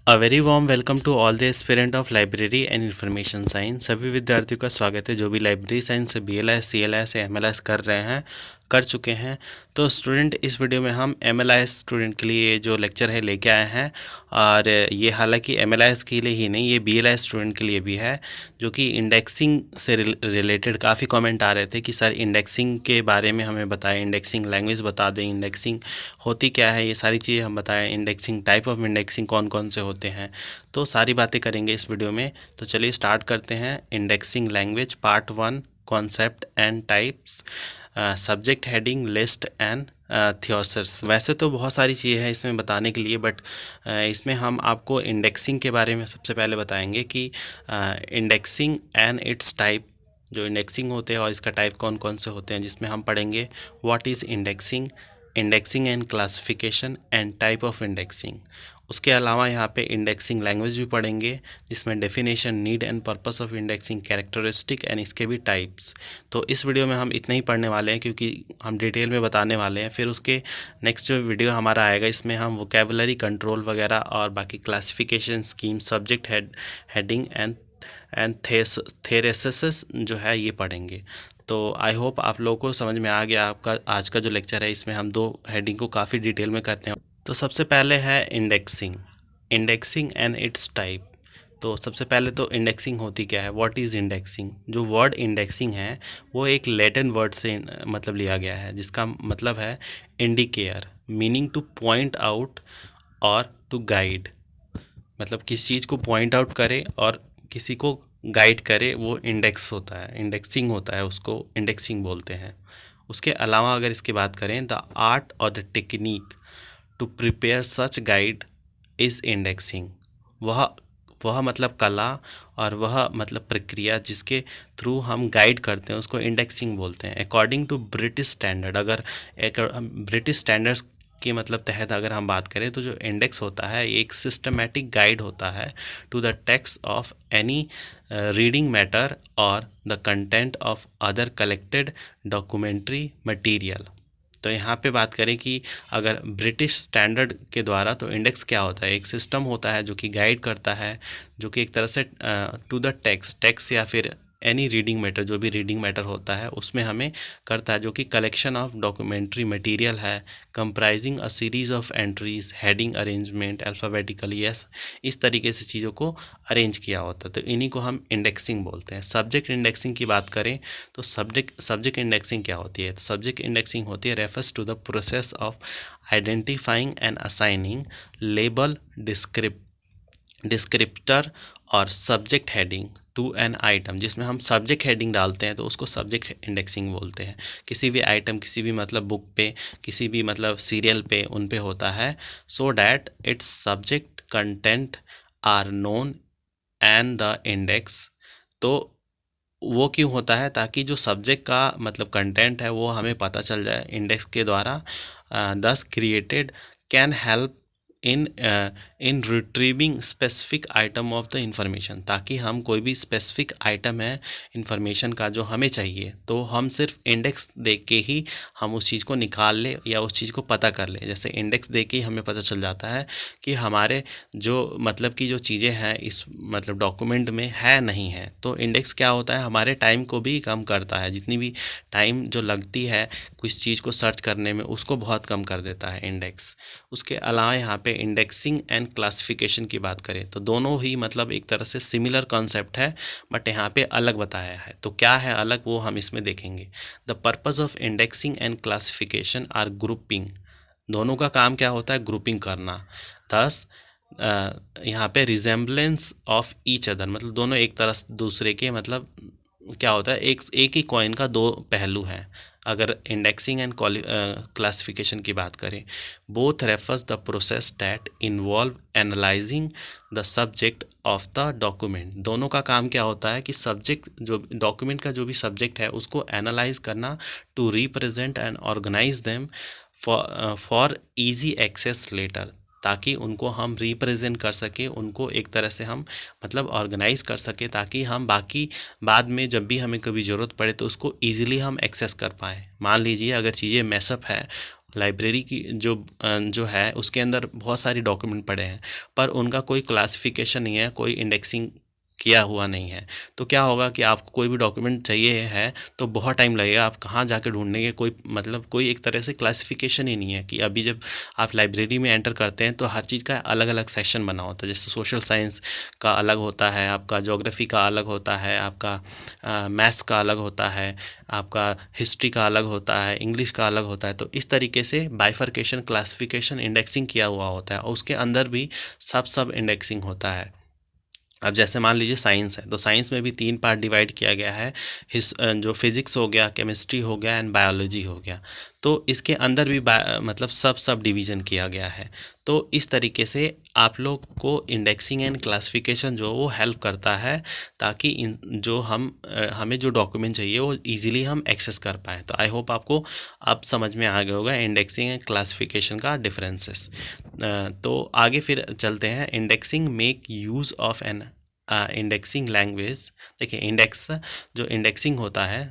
A very warm welcome to all the aspirant of library and information science. सभी विद्यार्थियों का स्वागत है जो भी लाइब्रेरी साइंस से BLS CLS या MLS कर रहे हैं, कर चुके हैं। तो स्टूडेंट, इस वीडियो में हम MLS स्टूडेंट के लिए जो लेक्चर है लेके आए हैं। और ये हालांकि MLS के लिए ही नहीं, ये BLS स्टूडेंट के लिए भी है, जो कि इंडेक्सिंग से रिलेटेड काफ़ी कमेंट आ रहे थे कि सर इंडेक्सिंग के बारे में हमें बताएं, इंडेक्सिंग लैंग्वेज बता दें, इंडेक्सिंग होती क्या है, ये सारी चीज़ें हम बताएं, इंडेक्सिंग टाइप ऑफ इंडेक्सिंग कौन कौन से होते हैं। तो सारी बातें करेंगे इस वीडियो में। तो चलिए स्टार्ट करते हैं। Indexing language part 1, concept and types, subject heading list and thesaurus. वैसे तो बहुत सारी चीज़ें हैं इसमें बताने के लिए, बट इसमें हम आपको इंडेक्सिंग के बारे में सबसे पहले बताएंगे कि इंडेक्सिंग एंड इट्स टाइप, जो इंडेक्सिंग होते हैं और इसका टाइप कौन कौन से होते हैं, जिसमें हम पढ़ेंगे what is indexing, indexing and classification and type of indexing. उसके अलावा यहाँ पे इंडेक्सिंग लैंग्वेज भी पढ़ेंगे, जिसमें definition, need and purpose of indexing, characteristic and इसके भी टाइप्स। तो इस वीडियो में हम इतना ही पढ़ने वाले हैं क्योंकि हम डिटेल में बताने वाले हैं। फिर उसके नेक्स्ट जो वीडियो हमारा आएगा, इसमें हम वोकेबलरी कंट्रोल वगैरह और बाकी classification scheme, subject heading and thesaurus जो है ये पढ़ेंगे। तो आई होप आप लोगों को समझ में आ गया। आपका आज का जो लेक्चर है इसमें हम दो हेडिंग को काफ़ी डिटेल में करते हैं। तो सबसे पहले है indexing, indexing and it's type. तो सबसे पहले तो इंडेक्सिंग होती क्या है, व्हाट इज़ इंडेक्सिंग। जो वर्ड इंडेक्सिंग है वो एक लैटिन वर्ड से मतलब लिया गया है, जिसका मतलब है इंडिकेयर, मीनिंग टू पॉइंट आउट और टू गाइड। मतलब किसी चीज़ को पॉइंट आउट करे और किसी को गाइड करे, वो इंडेक्स होता है, इंडेक्सिंग होता है, उसको इंडेक्सिंग बोलते हैं। उसके अलावा अगर इसकी बात करें, द आर्ट और the technique to prepare such guide is indexing. वह वह मतलब कला और वह मतलब प्रक्रिया जिसके थ्रू हम गाइड करते हैं उसको इंडेक्सिंग बोलते हैं। अकॉर्डिंग टू ब्रिटिश स्टैंडर्ड, अगर एक ब्रिटिश स्टैंडर्ड्स के मतलब तहत अगर हम बात करें, तो जो इंडेक्स होता है ये एक सिस्टमेटिक गाइड होता है to the text of any reading matter और the content of other collected documentary material. तो यहाँ पे बात करें कि अगर ब्रिटिश स्टैंडर्ड के द्वारा, तो इंडेक्स क्या होता है, एक सिस्टम होता है जो कि गाइड करता है, जो कि एक तरह से टू द टेक्स्ट या फिर एनी रीडिंग मैटर, जो भी रीडिंग मैटर होता है उसमें हमें करता है, जो कि कलेक्शन ऑफ डॉक्यूमेंट्री मटेरियल है, comprising a series of entries, heading arrangement alphabetically, yes, इस तरीके से चीज़ों को अरेंज किया होता है। तो इन्हीं को हम इंडेक्सिंग बोलते हैं। सब्जेक्ट इंडेक्सिंग की बात करें तो सब्जेक्ट इंडेक्सिंग क्या होती है, तो सब्जेक्ट इंडेक्सिंग होती है refers to the process of identifying and assigning label, descriptor और subject heading to an item. जिसमें हम सब्जेक्ट हेडिंग डालते हैं तो उसको सब्जेक्ट इंडेक्सिंग बोलते हैं। किसी भी आइटम, किसी भी मतलब बुक पे, किसी भी मतलब सीरियल पे, उन पे होता है, so that it's subject content are known and the index. तो वो क्यों होता है, ताकि जो सब्जेक्ट का मतलब कंटेंट है वो हमें पता चल जाए इंडेक्स के द्वारा। दस created can help in in retrieving specific item of the information. ताकि हम कोई भी स्पेसिफिक आइटम है इंफॉर्मेशन का जो हमें चाहिए, तो हम सिर्फ इंडेक्स देख के ही हम उस चीज़ को निकाल ले या उस चीज़ को पता कर ले। जैसे इंडेक्स देख के ही हमें पता चल जाता है कि हमारे जो मतलब की जो चीज़ें हैं इस मतलब डॉक्यूमेंट में है नहीं है। तो इंडेक्स क्या होता है, हमारे टाइम को भी कम करता है, जितनी भी टाइम जो लगती है किस चीज़ को सर्च करने में, उसको बहुत कम कर देता है इंडेक्स। उसके अलावा यहाँ पे इंडेक्सिंग एंड क्लासिफिकेशन की बात करें तो दोनों ही मतलब एक तरह से सिमिलर कॉन्सेप्ट है, बट यहाँ पे अलग बताया है। तो क्या है अलग, वो हम इसमें देखेंगे। The purpose of indexing and classification are grouping. दोनों का काम क्या होता है, ग्रुपिंग करना। दस यहाँ पे रिजेम्बलेंस ऑफ ईच अदर, मतलब दोनों एक तरह दूसरे के मतलब क्या होता है, एक ही कॉइन का दो पहलू हैं। अगर इंडेक्सिंग एंड क्लासिफिकेशन की बात करें, both refers the process that involve analysing the subject of the document. दोनों का काम क्या होता है कि सब्जेक्ट, जो डॉक्यूमेंट का जो भी सब्जेक्ट है उसको एनालाइज करना, to represent and organise them for easy access later. ताकि उनको हम रिप्रेजेंट कर सके, उनको एक तरह से हम मतलब ऑर्गेनाइज कर सके, ताकि हम बाकी बाद में जब भी हमें कभी ज़रूरत पड़े तो उसको ईजिली हम एक्सेस कर पाएँ। मान लीजिए अगर चीज़ें मैसअप है, लाइब्रेरी की जो है उसके अंदर बहुत सारी डॉक्यूमेंट पड़े हैं, पर उनका कोई क्लासिफिकेशन नहीं है, कोई इंडेक्सिंग किया हुआ नहीं है। तो क्या होगा कि आपको कोई भी डॉक्यूमेंट चाहिए है तो बहुत टाइम लगेगा, आप कहाँ जाके ढूंढेंगे, कोई मतलब कोई एक तरह से क्लासिफिकेशन ही नहीं है कि अभी जब आप लाइब्रेरी में एंटर करते हैं तो हर चीज़ का अलग अलग सेक्शन बना होता है। जैसे सोशल साइंस का अलग होता है, आपका ज्योग्राफी का अलग होता है, आपका मैथ्स का अलग होता है, आपका हिस्ट्री का अलग होता है, इंग्लिश का अलग होता है। तो इस तरीके से बाइफर्केशन, क्लासिफिकेशन, इंडेक्सिंग किया हुआ होता है और उसके अंदर भी सब इंडेक्सिंग होता है। अब जैसे मान लीजिए साइंस है, तो साइंस में भी 3 पार्ट डिवाइड किया गया है। जो फिजिक्स हो गया, केमिस्ट्री हो गया एंड बायोलॉजी हो गया। तो इसके अंदर भी मतलब सब डिवीज़न किया गया है। तो इस तरीके से आप लोग को इंडेक्सिंग एंड क्लासिफिकेशन जो वो हेल्प करता है, ताकि इन जो हमें जो डॉक्यूमेंट चाहिए वो इजीली हम एक्सेस कर पाएँ। तो आई होप आपको अब समझ में आ गया होगा इंडेक्सिंग एंड क्लासिफिकेशन का डिफरेंसेस। तो आगे फिर चलते हैं। Indexing make use of an indexing language. देखिए इंडेक्स जो इंडेक्सिंग होता है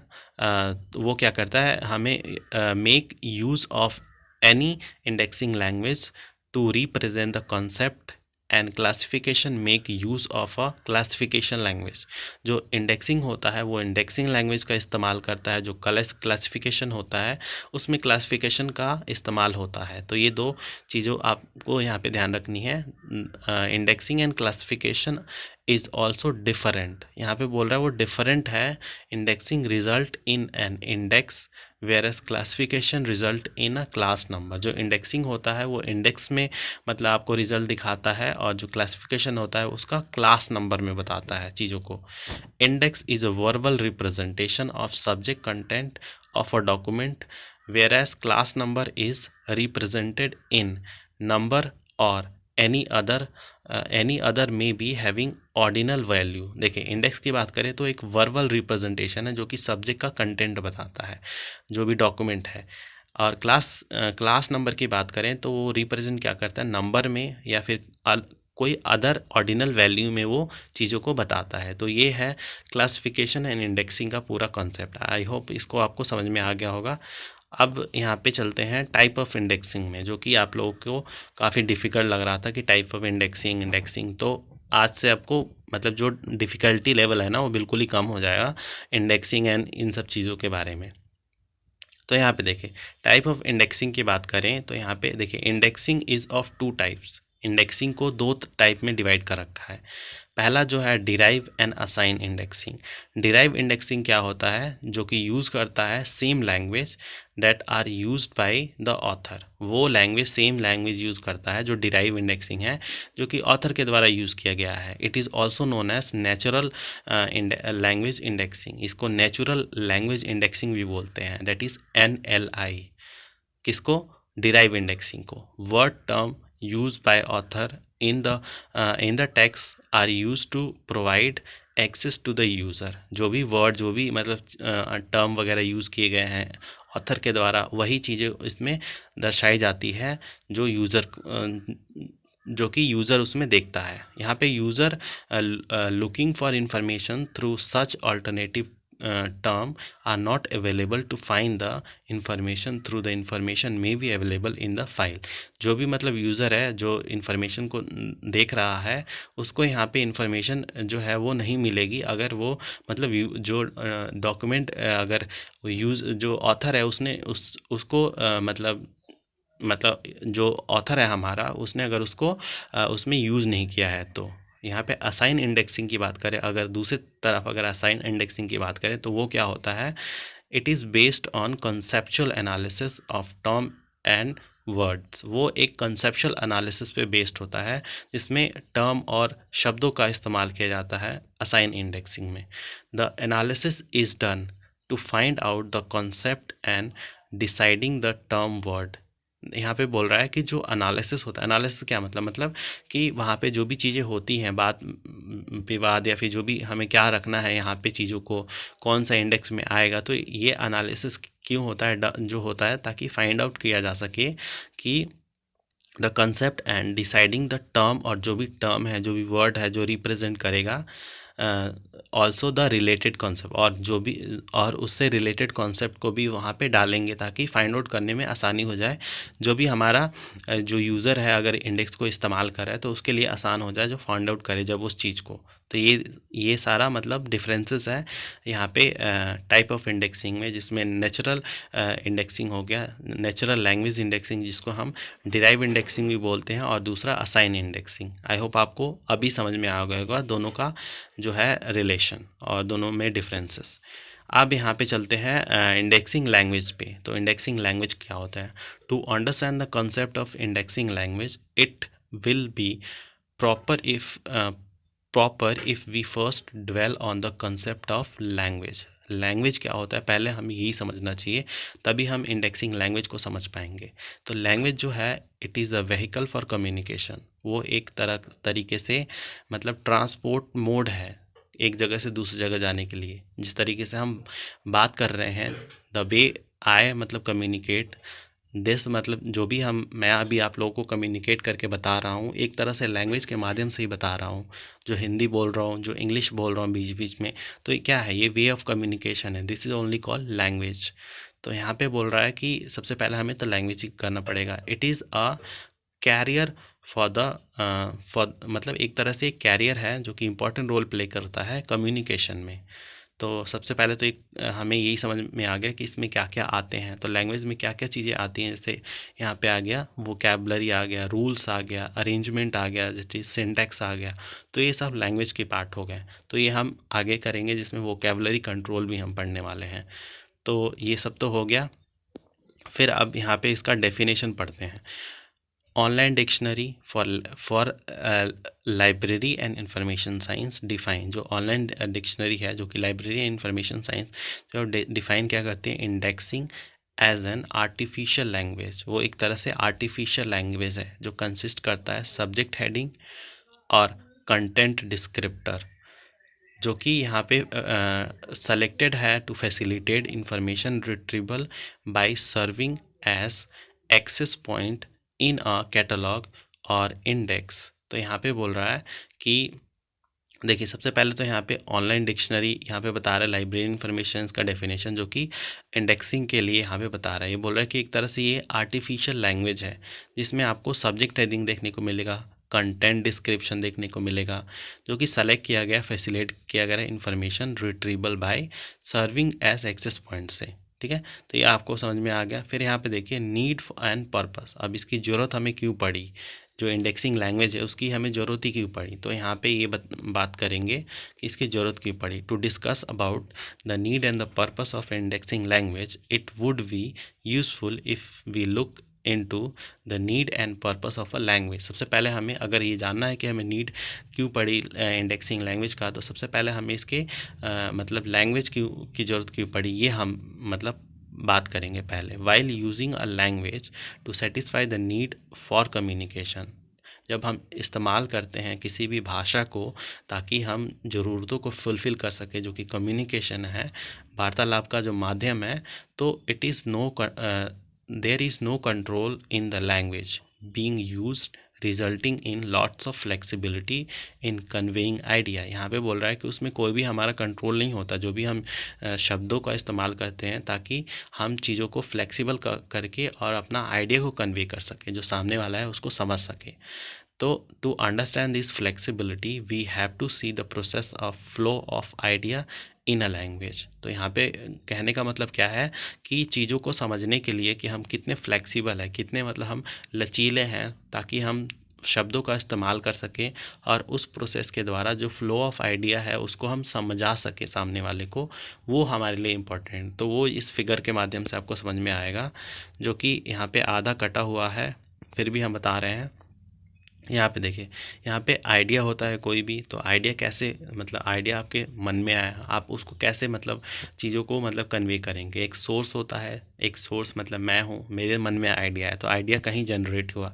वो क्या करता है, हमें make use of any indexing language to represent the concept and classification make use of a classification language. जो इंडेक्सिंग होता है वो इंडेक्सिंग लैंग्वेज का इस्तेमाल करता है, जो क्लासिफिकेशन होता है उसमें क्लासिफिकेशन का इस्तेमाल होता है। तो ये दो चीज़ों आपको यहाँ पे ध्यान रखनी है। Indexing and classification is also different. यहाँ पे बोल रहा है वो डिफरेंट है। Indexing result in an index whereas classification result in a class number. जो इंडेक्सिंग होता है वो इंडेक्स में मतलब आपको रिजल्ट दिखाता है, और जो क्लासिफिकेशन होता है उसका क्लास नंबर में बताता है चीज़ों को। Index is a verbal representation of subject content of a document, whereas class number is represented in number or any other may be having ordinal value। देखिए इंडेक्स की बात करें तो एक वर्बल रिप्रेजेंटेशन है जो कि सब्जेक्ट का कंटेंट बताता है, जो भी डॉक्यूमेंट है। और क्लास नंबर की बात करें तो वो रिप्रेजेंट क्या करता है, नंबर में या फिर कोई अदर ऑर्डिनल वैल्यू में वो चीज़ों को बताता है। तो ये है क्लासिफिकेशन एंड इंडेक्सिंग का पूरा कॉन्सेप्ट। आई होप इसको आपको समझ में आ गया होगा। अब यहाँ पे चलते हैं टाइप ऑफ इंडेक्सिंग में, जो कि आप लोगों को काफ़ी डिफ़िकल्ट लग रहा था कि टाइप ऑफ इंडेक्सिंग। तो आज से आपको मतलब जो डिफ़िकल्टी लेवल है ना वो बिल्कुल ही कम हो जाएगा इंडेक्सिंग एंड इन सब चीज़ों के बारे में। तो यहाँ पे देखिए टाइप ऑफ इंडेक्सिंग की बात करें तो यहाँ पे देखिए indexing is of 2 types. Indexing को 2 टाइप में डिवाइड कर रखा है। पहला जो है derive and assign indexing. Derive indexing क्या होता है, जो कि यूज़ करता है same language that are used by the author. वो लैंग्वेज सेम लैंग्वेज यूज़ करता है जो डिराइव इंडेक्सिंग है, जो कि ऑथर के द्वारा यूज़ किया गया है। It is also known as natural language indexing. इसको नेचुरल लैंग्वेज इंडेक्सिंग भी बोलते हैं, दैट इज़ NLI। किसको, डिराइव इंडेक्सिंग को। Word term use by author in the text are use to provide access to the user. जो भी word, जो भी मतलब टर्म वगैरह यूज़ किए गए हैं ऑथर के द्वारा, वही चीज़ें इसमें दर्शाई जाती है जो कि यूज़र उसमें देखता है। यहाँ पे user looking for information through such alternative term are not available to find the information through the information may be available in the file। जो भी मतलब यूज़र है जो इन्फॉर्मेशन को देख रहा है उसको यहाँ पे इन्फॉर्मेशन जो है वो नहीं मिलेगी अगर वो मतलब जो डॉक्यूमेंट अगर जो ऑथर है उसने उसको मतलब जो ऑथर है हमारा उसने अगर उसको उसमें यूज़ नहीं किया है। तो यहाँ पे असाइन इंडेक्सिंग की बात करें, अगर दूसरी तरफ अगर असाइन इंडेक्सिंग की बात करें तो वो क्या होता है, it is based on conceptual analysis of term and words. वो एक कंसेप्चुअल एनालिसिस पे बेस्ड होता है जिसमें टर्म और शब्दों का इस्तेमाल किया जाता है असाइन इंडेक्सिंग में। The analysis is done to find out the concept and deciding the term word. यहाँ पे बोल रहा है कि जो एनालिसिस होता है, एनालिसिस क्या मतलब कि वहाँ पे जो भी चीज़ें होती हैं, बात विवाद या फिर जो भी हमें क्या रखना है यहाँ पे चीज़ों को, कौन सा इंडेक्स में आएगा। तो ये एनालिसिस क्यों होता है, जो होता है ताकि फाइंड आउट किया जा सके कि the concept and deciding the term, और जो भी टर्म है, जो भी वर्ड है जो रिप्रेजेंट करेगा ऑल्सो द रिलेटेड कॉन्सेप्ट, और जो भी और उससे रिलेटेड कॉन्सेप्ट को भी वहाँ पे डालेंगे ताकि फाइंड आउट करने में आसानी हो जाए। जो भी हमारा जो यूज़र है अगर इंडेक्स को इस्तेमाल कर रहा है तो उसके लिए आसान हो जाए जो फाइंड आउट करे जब उस चीज़ को। तो ये सारा मतलब डिफरेंसेस है यहाँ पे टाइप ऑफ इंडेक्सिंग में, जिसमें नेचुरल इंडेक्सिंग हो गया, नेचुरल लैंग्वेज इंडेक्सिंग जिसको हम डिराइव इंडेक्सिंग भी बोलते हैं, और दूसरा असाइन इंडेक्सिंग। आई होप आपको अभी समझ में आ गया होगा दोनों का जो है रिलेशन और दोनों में डिफरेंसेस। अब यहाँ पे चलते हैं इंडेक्सिंग लैंग्वेज पे। तो इंडेक्सिंग लैंग्वेज क्या होता है? To understand the concept of indexing language it will be proper if we first dwell on the concept of language. Language क्या होता है पहले हमें यही समझना चाहिए, तभी हम इंडेक्सिंग लैंग्वेज को समझ पाएंगे। तो लैंग्वेज जो है it is a vehicle for communication, वो एक तरीके से मतलब ट्रांसपोर्ट मोड है एक जगह से दूसरी जगह जाने के लिए। जिस तरीके से हम बात कर रहे हैं, द वे आई मतलब कम्युनिकेट दिस, मतलब जो भी मैं अभी आप लोगों को कम्युनिकेट करके बता रहा हूँ एक तरह से लैंग्वेज के माध्यम से ही बता रहा हूँ। जो हिंदी बोल रहा हूँ, जो इंग्लिश बोल रहा हूँ बीच बीच में, तो ये क्या है? ये वे ऑफ कम्युनिकेशन है। This is only called language. तो यहाँ पे बोल रहा है कि सबसे पहले हमें तो लैंग्वेज करना पड़ेगा। It is a carrier for मतलब एक तरह से एक कैरियर है जो कि इम्पोर्टेंट रोल प्ले करता है कम्युनिकेशन में। तो सबसे पहले तो एक हमें यही समझ में आ गया कि इसमें क्या क्या आते हैं। तो लैंग्वेज में क्या क्या चीज़ें आती हैं, जैसे यहाँ पे आ गया वोकैबुलरी आ गया, रूल्स आ गया, अरेंजमेंट आ गया, जैसे सिंटैक्स आ गया। तो ये सब लैंग्वेज के पार्ट हो गए। तो ये हम आगे करेंगे जिसमें वोकैबुलरी कंट्रोल भी हम पढ़ने वाले हैं। तो ये सब तो हो गया। फिर अब यहाँ पे इसका डेफिनेशन पढ़ते हैं। Online dictionary for library and information science define. जो ऑनलाइन डिक्शनरी है जो कि लाइब्रेरी एंड इंफॉर्मेशन साइंस जो डिफाइन क्या करते हैं? Indexing as an artificial language. वो एक तरह से आर्टिफिशियल लैंग्वेज है जो कंसिस्ट करता है सब्जेक्ट हेडिंग और कंटेंट डिस्क्रिप्टर, जो कि यहाँ पे सेलेक्टेड है to facilitate information retrieval by serving as access point in a catalogue और इंडेक्स। तो यहाँ पे बोल रहा है कि देखिए सबसे पहले तो यहाँ पे ऑनलाइन डिक्शनरी यहाँ पे बता रहा है लाइब्रेरी इन्फॉर्मेशन का डेफिनेशन, जो कि इंडेक्सिंग के लिए यहाँ पे बता रहा है। ये बोल रहा है कि एक तरह से ये आर्टिफिशियल लैंग्वेज है जिसमें आपको सब्जेक्ट हेडिंग देखने को मिलेगा, कंटेंट डिस्क्रिप्शन देखने को मिलेगा, जो कि सेलेक्ट किया गया, फैसिलिटेट किया गया information retrieval by serving as access point से। ठीक है, तो ये आपको समझ में आ गया। फिर यहाँ पे देखिए नीड एंड पर्पस। अब इसकी ज़रूरत हमें क्यों पड़ी? जो इंडेक्सिंग लैंग्वेज है उसकी हमें ज़रूरत ही क्यों पड़ी? तो यहाँ पे ये बात करेंगे कि इसकी ज़रूरत क्यों पड़ी। To discuss about the need and the purpose of indexing language it would be useful if we look into the need and purpose of a language. सबसे पहले हमें अगर ये जानना है कि हमें नीड क्यों पड़ी इंडेक्सिंग लैंग्वेज का, तो सबसे पहले हमें इसके मतलब लैंग्वेज की ज़रूरत क्यों पड़ी ये हम मतलब बात करेंगे पहले। While using a language to satisfy the need for communication. जब हम इस्तेमाल करते हैं किसी भी भाषा को ताकि हम ज़रूरतों को फुलफ़िल कर सकें, जो कि कम्युनिकेशन है, वार्तालाप का जो माध्यम है, तो it is there is no control in the language being used resulting in lots of flexibility in conveying idea. यहाँ पे बोल रहा है कि उसमें कोई भी हमारा कंट्रोल नहीं होता, जो भी हम शब्दों का इस्तेमाल करते हैं ताकि हम चीज़ों को फ्लेक्सिबल करके और अपना आइडिया को कन्वे कर सकें, जो सामने वाला है उसको समझ सके। तो to understand this flexibility we have to see the process of flow of idea in a language. तो यहाँ पे कहने का मतलब क्या है कि चीज़ों को समझने के लिए कि हम कितने फ्लेक्सिबल हैं, कितने मतलब हम लचीले हैं, ताकि हम शब्दों का इस्तेमाल कर सकें और उस प्रोसेस के द्वारा जो फ्लो ऑफ आइडिया है उसको हम समझा सके सामने वाले को, वो हमारे लिए इम्पोर्टेंट। तो वो इस फिगर के माध्यम से आपको समझ में आएगा, जो कि यहाँ पे आधा कटा हुआ है, फिर भी हम बता रहे हैं। यहाँ पे देखिए, यहाँ पे आइडिया होता है कोई भी, तो आइडिया कैसे मतलब आइडिया आपके मन में आया, आप उसको कैसे मतलब चीज़ों को मतलब कन्वे करेंगे। एक सोर्स होता है, एक सोर्स मतलब मैं हूँ, मेरे मन में आइडिया है, तो आइडिया कहीं जनरेट हुआ,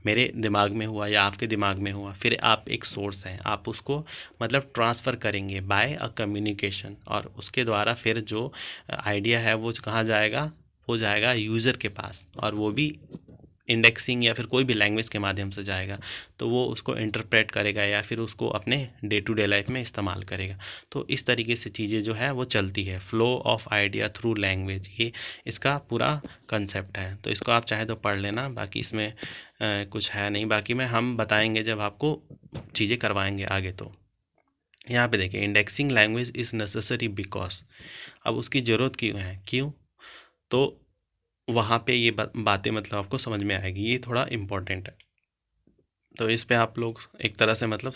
मेरे दिमाग में हुआ या आपके दिमाग में हुआ, फिर आप एक सोर्स हैं, आप उसको मतलब ट्रांसफ़र करेंगे बाय अ कम्युनिकेशन, और उसके द्वारा फिर जो आइडिया है वो कहाँ जाएगा? वो जाएगा यूज़र के पास, और वो भी इंडेक्सिंग या फिर कोई भी लैंग्वेज के माध्यम से जाएगा तो वो उसको इंटरप्रेट करेगा या फिर उसको अपने डे टू डे लाइफ में इस्तेमाल करेगा। तो इस तरीके से चीज़ें जो है वो चलती है, flow of idea through language, ये इसका पूरा कंसेप्ट है। तो इसको आप चाहे तो पढ़ लेना, बाकी इसमें कुछ है नहीं, बाकी में हम बताएंगे जब आपको चीज़ें करवाएंगे आगे। तो यहाँ पे देखिए, indexing language is necessary because, अब उसकी ज़रूरत क्यों है, क्यों, तो वहाँ पे ये बातें मतलब आपको समझ में आएगी, ये थोड़ा इम्पोर्टेंट है। तो इस पे आप लोग एक तरह से मतलब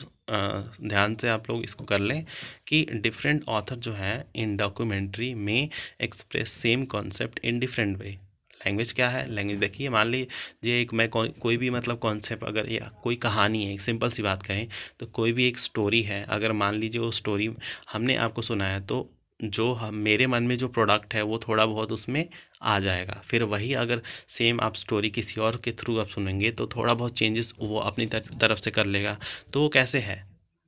ध्यान से आप लोग इसको कर लें कि डिफरेंट ऑथर जो हैं इन डॉक्यूमेंट्री में express same concept in different way. Language क्या है, लैंग्वेज देखिए, मान लीजिए एक मैं कोई भी मतलब कॉन्सेप्ट, अगर या कोई कहानी है, एक सिंपल सी बात कहें तो कोई भी एक स्टोरी है, अगर मान लीजिए वो स्टोरी हमने आपको सुनाया तो जो हम मेरे मन में जो प्रोडक्ट है वो थोड़ा बहुत उसमें आ जाएगा। फिर वही अगर सेम आप स्टोरी किसी और के थ्रू आप सुनेंगे तो थोड़ा बहुत चेंजेस वो अपनी तरफ से कर लेगा। तो वो कैसे है,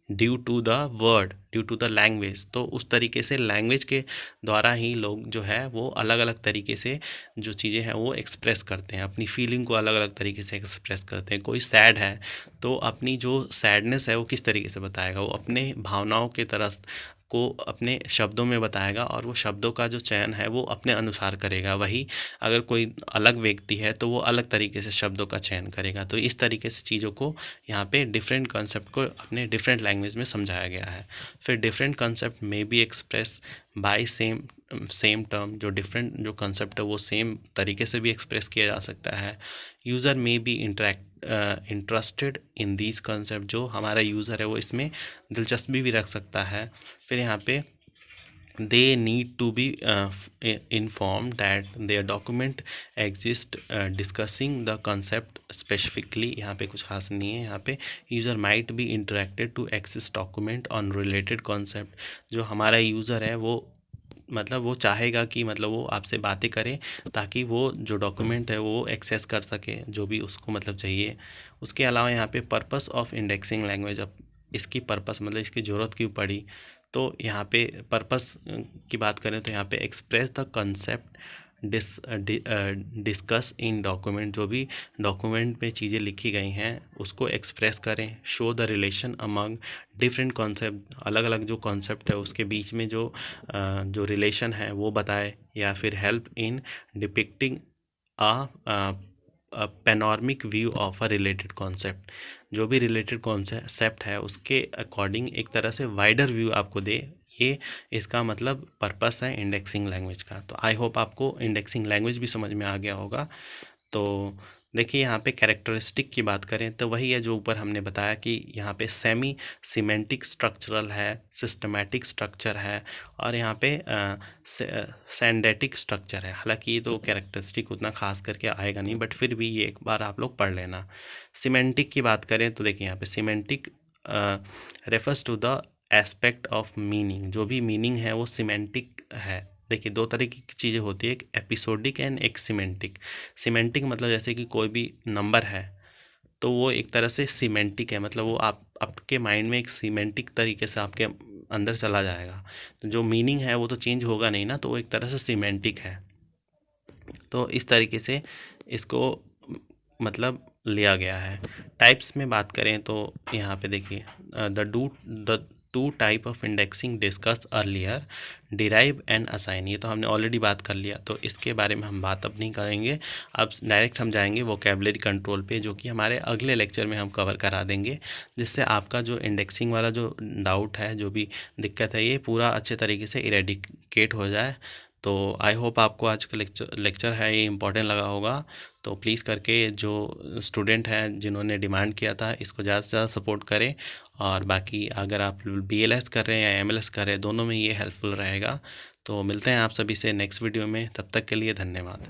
due to the word, due to the language. तो उस तरीके से लैंग्वेज के द्वारा ही लोग जो है वो अलग अलग तरीके से जो चीज़ें हैं वो एक्सप्रेस करते हैं, अपनी फीलिंग को अलग अलग तरीके से एक्सप्रेस करते हैं। कोई सैड है तो अपनी जो सैडनेस है वो किस तरीके से बताएगा, वो अपने भावनाओं के तरह को अपने शब्दों में बताएगा और वो शब्दों का जो चयन है वो अपने अनुसार करेगा। वही अगर कोई अलग व्यक्ति है तो वो अलग तरीके से शब्दों का चयन करेगा। तो इस तरीके से चीज़ों को यहाँ पे डिफरेंट कॉन्सेप्ट को अपने डिफरेंट लैंग्वेज में समझाया गया है। फिर डिफरेंट कॉन्सेप्ट में be express bye same term, जो डिफरेंट जो कॉन्सेप्ट है वो सेम तरीके से भी एक्सप्रेस किया जा सकता है। यूज़र में be interested in these concept, जो हमारा यूज़र है वो इसमें दिलचस्पी भी रख सकता है। फिर यहाँ पे they need to be informed that their document exist discussing the concept specifically। यहाँ पे कुछ खास नहीं है, यहाँ पे user might be interacted to access document on related concept। जो हमारा यूज़र है वो मतलब वो चाहेगा कि मतलब वो आपसे बातें करे ताकि वो जो डॉक्यूमेंट है वो एक्सेस कर सके जो भी उसको मतलब चाहिए। उसके अलावा यहाँ पे पर्पस ऑफ इंडेक्सिंग लैंग्वेज, अब इसकी पर्पस मतलब इसकी ज़रूरत क्यों पड़ी, तो यहाँ पे पर्पस की बात करें तो यहाँ पे express the concept discuss in document, जो भी डॉक्यूमेंट में चीज़ें लिखी गई हैं उसको एक्सप्रेस करें। Show the relation among different concept, अलग अलग जो कॉन्सेप्ट है उसके बीच में जो रिलेशन है वो बताए। या फिर help in depicting panoramic view of a related concept, जो भी रिलेटेड कॉन्सेप्ट है उसके अकॉर्डिंग एक तरह से वाइडर व्यू आपको दे, ये इसका मतलब पर्पस है इंडेक्सिंग लैंग्वेज का। तो आई होप आपको इंडेक्सिंग लैंग्वेज भी समझ में आ गया होगा। तो देखिए यहाँ पे कैरेक्टरिस्टिक की बात करें तो वही है जो ऊपर हमने बताया कि यहाँ पे सेमी सिमेंटिक स्ट्रक्चरल है, सिस्टमैटिक स्ट्रक्चर है और यहाँ पे सैंडेटिक स्ट्रक्चर है। हालांकि ये तो कैरेक्टरिस्टिक उतना खास करके आएगा नहीं, बट फिर भी ये एक बार आप लोग पढ़ लेना। सिमेंटिक की बात करें तो देखिए यहाँ पे semantic refers to the aspect of meaning, जो भी मीनिंग है वो सिमेंटिक है। देखिए दो तरह की चीज़ें होती है, एक एपिसोडिक एंड एक सिमेंटिक। सिमेंटिक मतलब जैसे कि कोई भी नंबर है तो वो एक तरह से सीमेंटिक है, मतलब वो आपके माइंड में एक सीमेंटिक तरीके से आपके अंदर चला जाएगा। तो जो मीनिंग है वो तो चेंज होगा नहीं ना, तो वो एक तरह से सीमेंटिक है। तो इस तरीके से इसको मतलब लिया गया है। टाइप्स में बात करें तो यहाँ पे देखिए the two type of indexing discuss earlier, derive and assign. ये तो हमने ऑलरेडी बात कर लिया, तो इसके बारे में हम बात अब नहीं करेंगे। अब डायरेक्ट हम जाएंगे वोकैबुलरी कंट्रोल पे, जो कि हमारे अगले लेक्चर में हम कवर करा देंगे, जिससे आपका जो इंडेक्सिंग वाला जो डाउट है, जो भी दिक्कत है, ये पूरा अच्छे तरीके से इरेडिकेट हो जाए। तो आई होप आपको आज का लेक्चर है ये इम्पोर्टेंट लगा होगा। तो प्लीज़ करके जो स्टूडेंट हैं जिन्होंने डिमांड किया था इसको ज़्यादा से ज़्यादा सपोर्ट करें। और बाकी अगर आप BLS कर रहे हैं या MLS कर रहे हैं, दोनों में ये हेल्पफुल रहेगा। तो मिलते हैं आप सभी से नेक्स्ट वीडियो में, तब तक के लिए धन्यवाद।